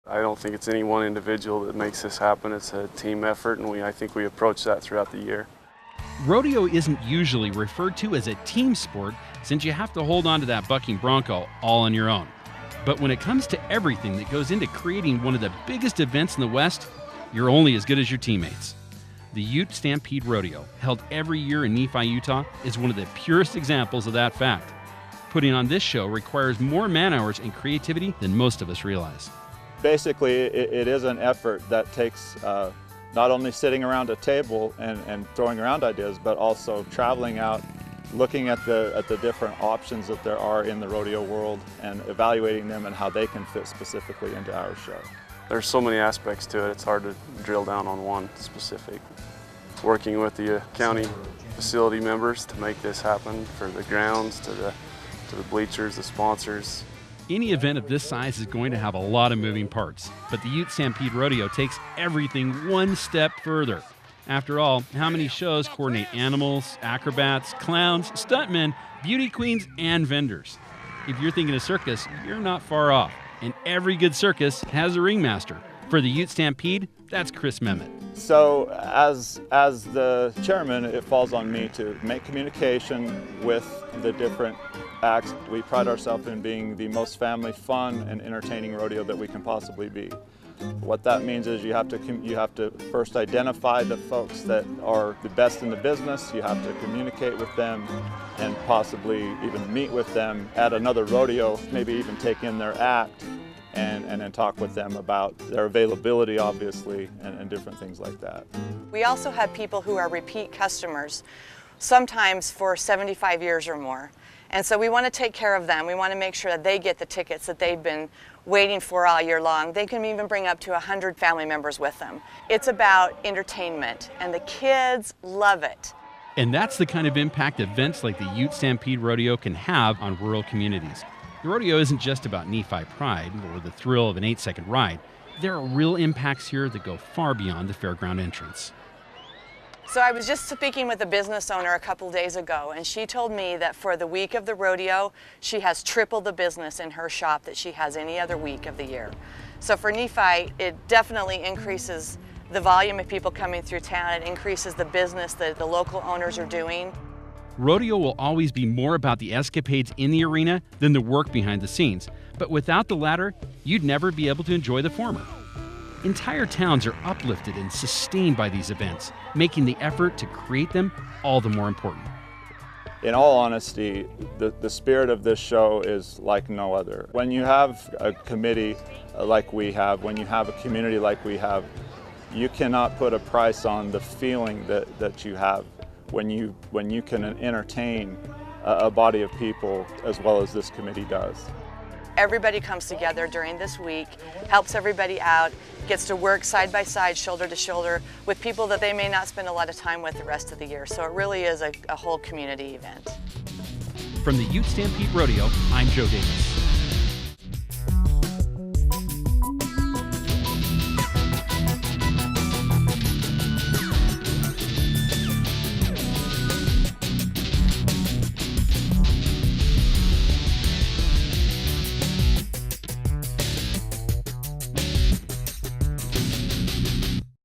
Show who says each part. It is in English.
Speaker 1: I don't think it's any one individual that makes this happen. It's a team effort, and I think we approach that throughout the year.
Speaker 2: Rodeo isn't usually referred to as a team sport since you have to hold on to that bucking bronco all on your own. But when it comes to everything that goes into creating one of the biggest events in the West, you're only as good as your teammates. The UTE Stampede Rodeo, held every year in Nephi, Utah, is one of the purest examples of that fact. Putting on this show requires more man-hours and creativity than most of us realize.
Speaker 3: Basically, it is an effort that takes not only sitting around a table and throwing around ideas, but also traveling out, looking at the different options that there are in the rodeo world and evaluating them and how they can fit specifically into our show.
Speaker 1: There's so many aspects to it, it's hard to drill down on one specific. Working with the county facility members to make this happen, for the grounds, to the bleachers, the sponsors.
Speaker 2: Any event of this size is going to have a lot of moving parts, but the UTE Stampede Rodeo takes everything one step further. After all, how many shows coordinate animals, acrobats, clowns, stuntmen, beauty queens, and vendors? If you're thinking of circus, you're not far off. And every good circus has a ringmaster. For the UTE Stampede, that's Chris MEMMOTT.
Speaker 3: So as the chairman, it falls on me to make communication with the different acts. We pride ourselves in being the most family fun and entertaining rodeo that we can possibly be. What that means is you have to first identify the folks that are the best in the business. You have to communicate with them and possibly even meet with them at another rodeo, maybe even take in their act and then talk with them about their availability, obviously, and different things like that.
Speaker 4: We also have people who are repeat customers, sometimes for 75 years or more. And so we want to take care of them. We want to make sure that they get the tickets that they've been waiting for all year long. They can even bring up to 100 family members with them. It's about entertainment, and the kids love it.
Speaker 2: And that's the kind of impact events like the UTE Stampede Rodeo can have on rural communities. The rodeo isn't just about Nephi pride or the thrill of an 8-second ride. There are real impacts here that go far beyond the fairground entrance.
Speaker 4: So I was just speaking with a business owner a couple days ago, and she told me that for the week of the rodeo, she has triple the business in her shop that she has any other week of the year. So for Nephi, it definitely increases the volume of people coming through town. It increases the business that the local owners are doing.
Speaker 2: Rodeo will always be more about the escapades in the arena than the work behind the scenes. But without the latter, you'd never be able to enjoy the former. Entire towns are uplifted and sustained by these events, making the effort to create them all the more important.
Speaker 3: In all honesty, the spirit of this show is like no other. When you have a committee like we have, when you have a community like we have, you cannot put a price on the feeling that you have when you can entertain a body of people as well as this committee does.
Speaker 4: Everybody comes together during this week, helps everybody out, gets to work side by side, shoulder to shoulder, with people that they may not spend a lot of time with the rest of the year. So it really is a whole community event.
Speaker 2: From the UTE Stampede Rodeo, I'm Joe Davis.